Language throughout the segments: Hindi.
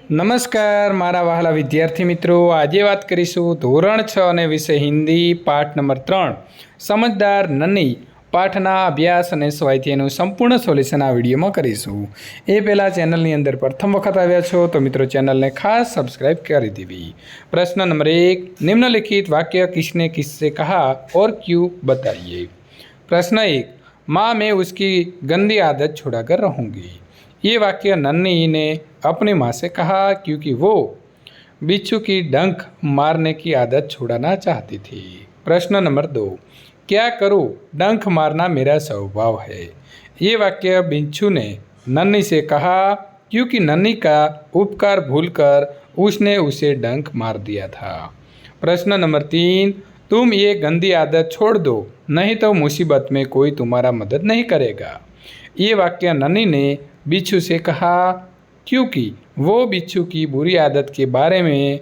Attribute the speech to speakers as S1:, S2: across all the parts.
S1: નમસ્કાર મારા વહાલા વિદ્યાર્થી મિત્રો, આજે વાત કરીશું ધોરણ 6 અને વિષય હિન્દી પાઠ નંબર 3 સમજદાર નન્હી પાઠના અભ્યાસ અને સ્વાધ્યાયનું સંપૂર્ણ સોલ્યુશન આ વિડીયોમાં કરીશું। એ પહેલાં ચેનલની અંદર પ્રથમ વખત આવ્યા છો તો મિત્રો ચેનલને ખાસ સબસ્ક્રાઇબ કરી દેવી। પ્રશ્ન નંબર 1, निम्नलिखित वाक्य किसने किससे कहा और क्यों बताइए। प्रश्न 1, माँ मैं उसकी गंदी आदत छुड़ाकर रहूँगी। ये वाक्य नन्ही ने अपनी माँ से कहा क्योंकि वो बिच्छू की डंक मारने की आदत छुड़ाना चाहती थी। प्रश्न नंबर 2, क्या करूँ, डंक मारना मेरा स्वभाव है। ये वाक्य बिच्छू ने नन्ही से कहा क्योंकि नन्ही का उपकार भूलकर उसने उसे डंक मार दिया था। प्रश्न नंबर 3, तुम ये गंदी आदत छोड़ दो, नहीं तो मुसीबत में कोई तुम्हारा मदद नहीं करेगा। ये वाक्य नन्ही ने बिच्छू से कहा क्योंकि वो बिच्छू की बुरी आदत के बारे में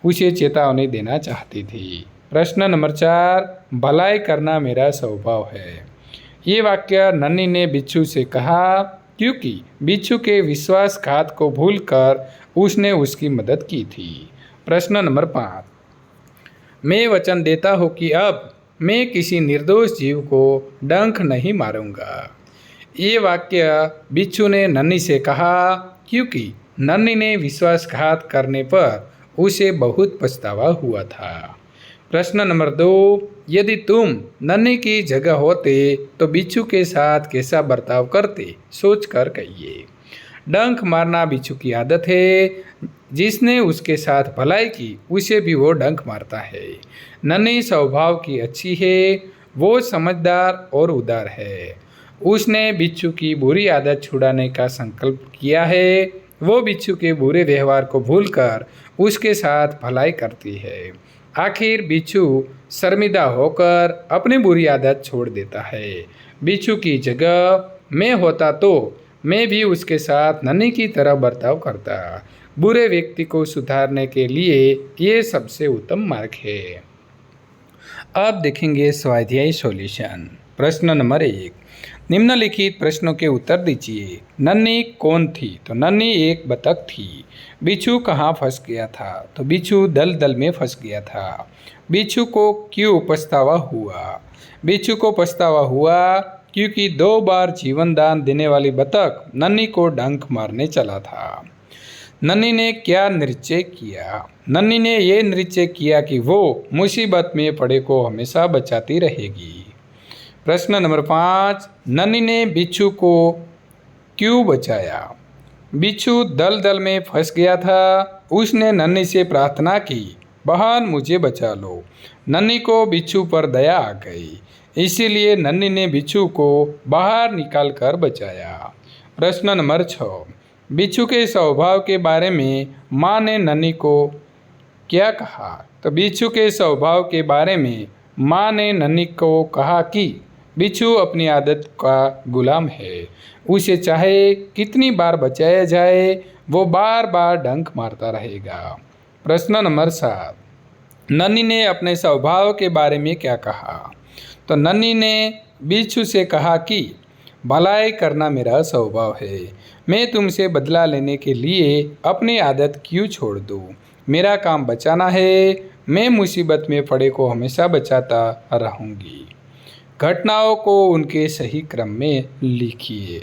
S1: उसे चेतावनी देना चाहती थी। प्रश्न नंबर 4, भलाई करना मेरा स्वभाव है। ये वाक्य नन्ही ने बिच्छू से कहा क्योंकि बिच्छू के विश्वासघात को भूलकर उसने उसकी मदद की थी। प्रश्न नंबर 5, मैं वचन देता हूँ कि अब मैं किसी निर्दोष जीव को डंक नहीं मारूंगा। ये वाक्य बिच्छू ने नन्ही से कहा क्योंकि नन्ही ने विश्वासघात करने पर उसे बहुत पछतावा हुआ था। प्रश्न नंबर 2, यदि तुम नन्ही की जगह होते तो बिच्छू के साथ कैसा बर्ताव करते, सोच कर कहिए। डंक मारना बिच्छू की आदत है। जिसने उसके साथ भलाई की उसे भी वो डंक मारता है। नन्ही स्वभाव की अच्छी है, वो समझदार और उदार है। उसने बिच्छू की बुरी आदत छुड़ाने का संकल्प किया है। वो बिच्छू के बुरे व्यवहार को भूलकर उसके साथ भलाई करती है। आखिर बिच्छू शर्मिंदा होकर अपनी बुरी आदत छोड़ देता है। बिच्छू की जगह मैं होता तो मैं भी उसके साथ नन्ही की तरह बर्ताव करता। बुरे व्यक्ति को सुधारने के लिए ये सबसे उत्तम मार्ग है। अब देखेंगे स्वाध्याय सॉल्यूशन। प्रश्न नंबर 1, निम्नलिखित प्रश्नों के उत्तर दीजिए। नन्ही कौन थी? तो नन्ही एक बतख थी। बिच्छू कहाँ फंस गया था? तो बिच्छू दलदल में फंस गया था। बिच्छू को क्यों पछतावा हुआ? बिच्छू को पछतावा हुआ क्योंकि 2 बार जीवन दान देने वाली बतख नन्ही को डंक मारने चला था। नन्ही ने क्या निश्चय किया? नन्ही ने यह निश्चय किया कि वो मुसीबत में पड़े को हमेशा बचाती रहेगी। प्रश्न नंबर 5, नन्ही ने बिच्छू को क्यों बचाया? बिच्छू दलदल में फंस गया था। उसने नन्ही से प्रार्थना की, बहन मुझे बचा लो। नन्ही को बिच्छू पर दया आ गई, इसीलिए नन्ही ने बिच्छू को बाहर निकाल कर बचाया। प्रश्न नंबर 6, बिच्छू के स्वभाव के बारे में माँ ने नन्ही को क्या कहा? तो बिच्छू के स्वभाव के बारे में माँ ने नन्ही को कहा कि बिच्छू अपनी आदत का गुलाम है। उसे चाहे कितनी बार बचाया जाए वो बार बार डंक मारता रहेगा। प्रश्न नंबर 7, नन्ही ने अपने स्वभाव के बारे में क्या कहा? तो नन्ही ने बिच्छू से कहा कि भलाई करना मेरा स्वभाव है। मैं तुमसे बदला लेने के लिए अपनी आदत क्यों छोड़ दूँ? मेरा काम बचाना है। मैं मुसीबत में पड़े को हमेशा बचाता रहूँगी। घटनाओं को उनके सही क्रम में लिखिए।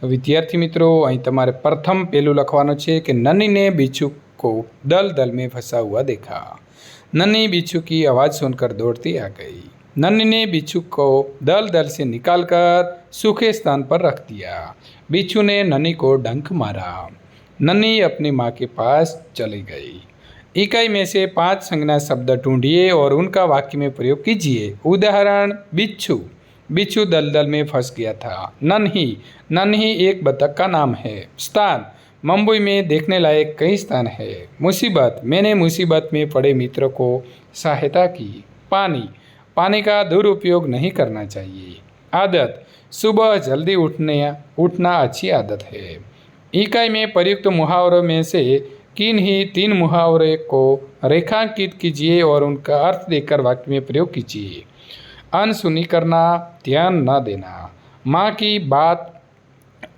S1: तो विद्यार्थी मित्रों, અહીં તમારે પ્રથમ પહેલું લખવાનું છે કે नन्ही ने बिच्छू को दलदल में फंसा हुआ देखा। नन्ही बिच्छू की आवाज़ सुनकर दौड़ती आ गई। नन्ही ने बिच्छू को दलदल से निकालकर सूखे स्थान पर रख दिया। बिच्छू ने नन्ही को डंक मारा। नन्ही अपनी माँ के पास चली गई। इकाई में से 5 संज्ञा शब्द ढूंढिए और उनका वाक्य में प्रयोग कीजिए। उदाहरण, बिच्छू, बिच्छू दलदल में फंस गया था। नन्ही, नन्ही एक बतख का नाम है। स्थान, मुंबई में देखने लायक कई स्थान है। मुसीबत, मैंने मुसीबत में पड़े मित्र को सहायता की। पानी, पानी का दुरुपयोग नहीं करना चाहिए। आदत, सुबह जल्दी उठना अच्छी आदत है। इकाई में प्रयुक्त मुहावरों में से किन्हीं 3 मुहावरे को रेखांकित कीजिए और उनका अर्थ देकर वाक्य में प्रयोग कीजिए। अनसुनी करना, ध्यान न देना। माँ की बात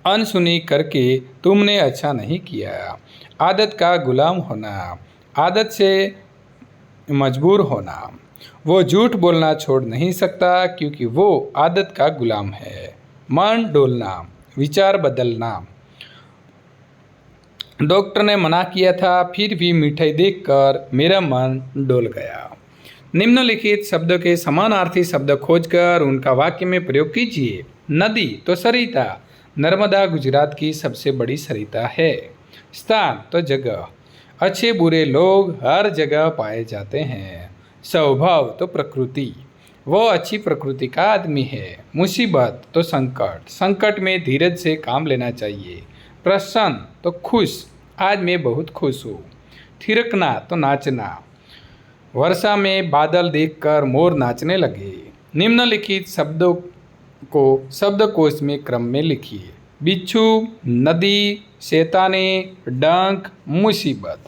S1: अनसुनी करके तुमने अच्छा नहीं किया। आदत का गुलाम होना, आदत से मजबूर होना। वो झूठ बोलना छोड़ नहीं सकता क्योंकि वो आदत का गुलाम है। मन डोलना, विचार बदलना। डॉक्टर ने मना किया था फिर भी मिठाई देखकर मेरा मन डोल गया। निम्नलिखित शब्दों के समानार्थी शब्द खोजकर उनका वाक्य में प्रयोग कीजिए। नदी तो सरिता, नर्मदा गुजरात की सबसे बड़ी सरिता है। स्थान तो जगह, अच्छे बुरे लोग हर जगह पाए जाते हैं। स्वभाव तो प्रकृति, वो अच्छी प्रकृति का आदमी है। मुसीबत तो संकट, संकट में धीरज से काम लेना चाहिए। प्रसन्न तो खुश, आज मैं बहुत खुश हूँ। थिरकना तो नाचना, वर्षा में बादल देखकर मोर नाचने लगे। निम्नलिखित शब्दों को शब्दकोश में क्रम में लिखिए। बिच्छू, नदी, शैताने, डंक, मुसीबत।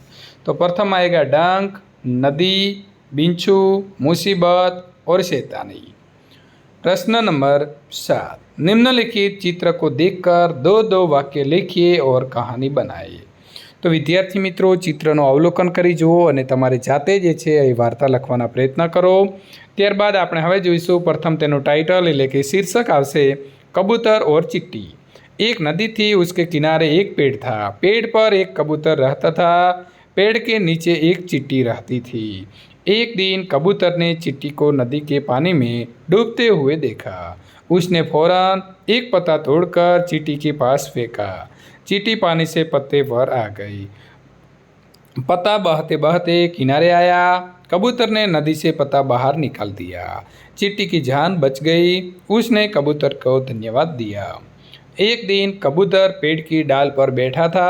S1: तो प्रथम आएगा डंक, नदी, बिच्छू, मुसीबत और शैतानी। प्रश्न नंबर 7, निम्नलिखित चित्र को देखकर दो दो वाक्य लिखिए और कहानी बनाइए। तो विद्यार्थी मित्रों, चित्रનું અવલોકન કરી જુઓ અને તમારે જાતે જે છે એ વાર્તા લખવાના પ્રયત્ન કરો। ત્યારબાદ આપણે હવે જોઈશું પ્રથમ તેનું ટાઇટલ એટલે કે શીર્ષક આવશે કબૂતર और चिट्टी। एक नदी थी, उसके किनारे एक पेड़ था। पेड़ पर एक कबूतर रहता था, पेड़ के नीचे एक चिट्टी रहती थी। एक दिन कबूतर ने चिट्टी को नदी के पानी में डूबते हुए देखा। उसने फौरन एक पत्ता तोड़कर चिट्टी के पास फेंका। चींटी पानी से पत्ते पर आ गई। पत्ता बहते बहते किनारे आया। कबूतर ने नदी से पत्ता बाहर निकाल दिया। चींटी की जान बच गई। उसने कबूतर को धन्यवाद दिया। एक दिन कबूतर पेड़ की डाल पर बैठा था।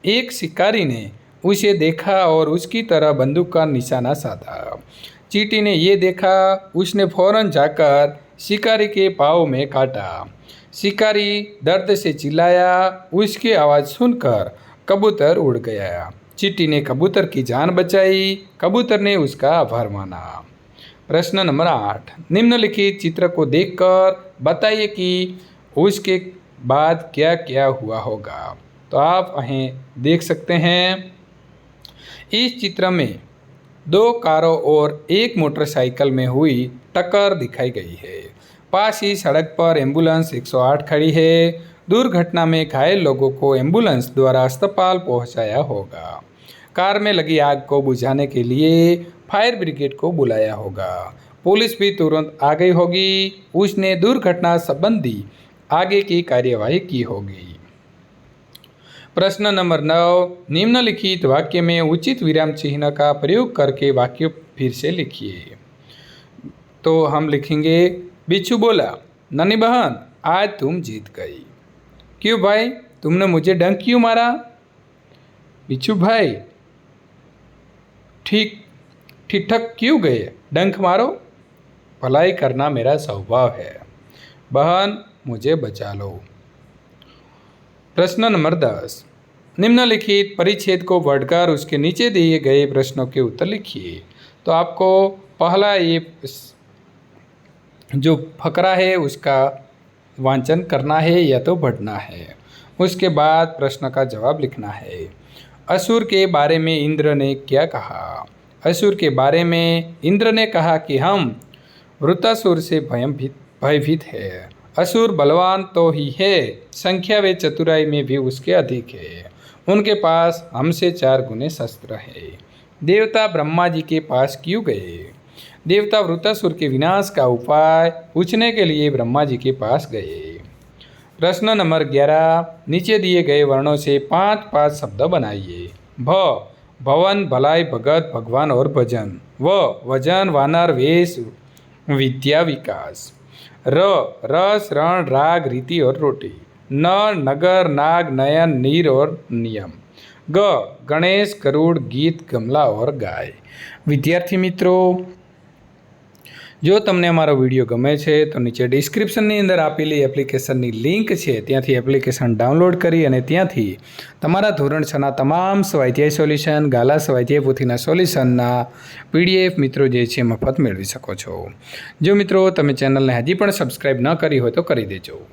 S1: एक शिकारी ने उसे देखा और उसकी तरह बंदूक का निशाना साधा। चींटी ने ये देखा, उसने फौरन जाकर शिकारी के पाँव में काटा। शिकारी दर्द से चिल्लाया। उसकी आवाज़ सुनकर कबूतर उड़ गया। चींटी ने कबूतर की जान बचाई। कबूतर ने उसका आभार माना। प्रश्न नंबर 8, निम्नलिखित चित्र को देखकर बताइए कि उसके बाद क्या क्या हुआ होगा। तो आप અહીં देख सकते हैं, इस चित्र में 2 कारों और एक मोटरसाइकिल में हुई टक्कर दिखाई गई है। पास ही सड़क पर एम्बुलेंस 108 खड़ी है। दुर्घटना में घायल लोगों को एम्बुलेंस द्वारा अस्पताल पहुंचाया होगा। कार में लगी आग को बुझाने के लिए फायर ब्रिगेड को बुलाया होगा। पुलिस भी तुरंत आ गई होगी। उसने दुर्घटना संबंधी आगे की कार्यवाही की होगी। प्रश्न नंबर 9, निम्नलिखित वाक्य में उचित विराम चिन्ह का प्रयोग करके वाक्य फिर से लिखिए। तो हम लिखेंगे, बिच्छू बोला, नन्ही बहन आज तुम जीत गई। क्यों भाई, तुमने मुझे डंक क्यों मारा? बिच्छू भाई ठीक ठक क्यों गए? डंक मारो, भलाई करना मेरा स्वभाव है। बहन मुझे बचा लो। प्रश्न नंबर 10, निम्नलिखित परिच्छेद को पढ़कर उसके नीचे दिए गए प्रश्नों के उत्तर लिखिए। तो आपको पहला ये जो फकरा है उसका वांचन करना है या तो पढ़ना है। उसके बाद प्रश्न का जवाब लिखना है। असुर के बारे में इंद्र ने क्या कहा? असुर के बारे में इंद्र ने कहा कि हम वृत्तासुर से भयभीत है। असुर बलवान तो ही है, संख्या व चतुराई में भी उसके अधिक है। उनके पास हमसे 4 गुने शस्त्र है। देवता ब्रह्मा जी के पास क्यों गए? देवता वृत्तासुर के विनाश का उपाय पूछने के लिए ब्रह्मा जी के पास गए। प्रश्न नंबर 11, नीचे दिए गए वर्णों से 5 शब्द बनाइए। भवन, भलाई, भगत, भगवान और भजन। वजन, वानर, वेश, विद्या, विकास। रस, रण, राग, रीति और रोटी। नगर, नाग, नयन, नीर और नियम। गणेश, गरुड़, गीत, गमला और गाय। विद्यार्थी मित्रों, जो तमने अमारो विडियो गमे छे तो नीचे डिस्क्रिप्शननी अंदर आपेली एप्लिकेशननी लिंक छे, त्यांथी एप्लिकेशन डाउनलॉड करी अने त्यांथी तमारा धोरण 6 ना तमाम स्वाध्याय सोल्यूशन, गाला स्वाध्याय पोथीना सोल्यूशनना पीडीएफ मित्रों जे छे मफत मेळवी शको छो। जो मित्रों तमे चेनलने हजी पण सब्सक्राइब न करी होय तो करी देजो।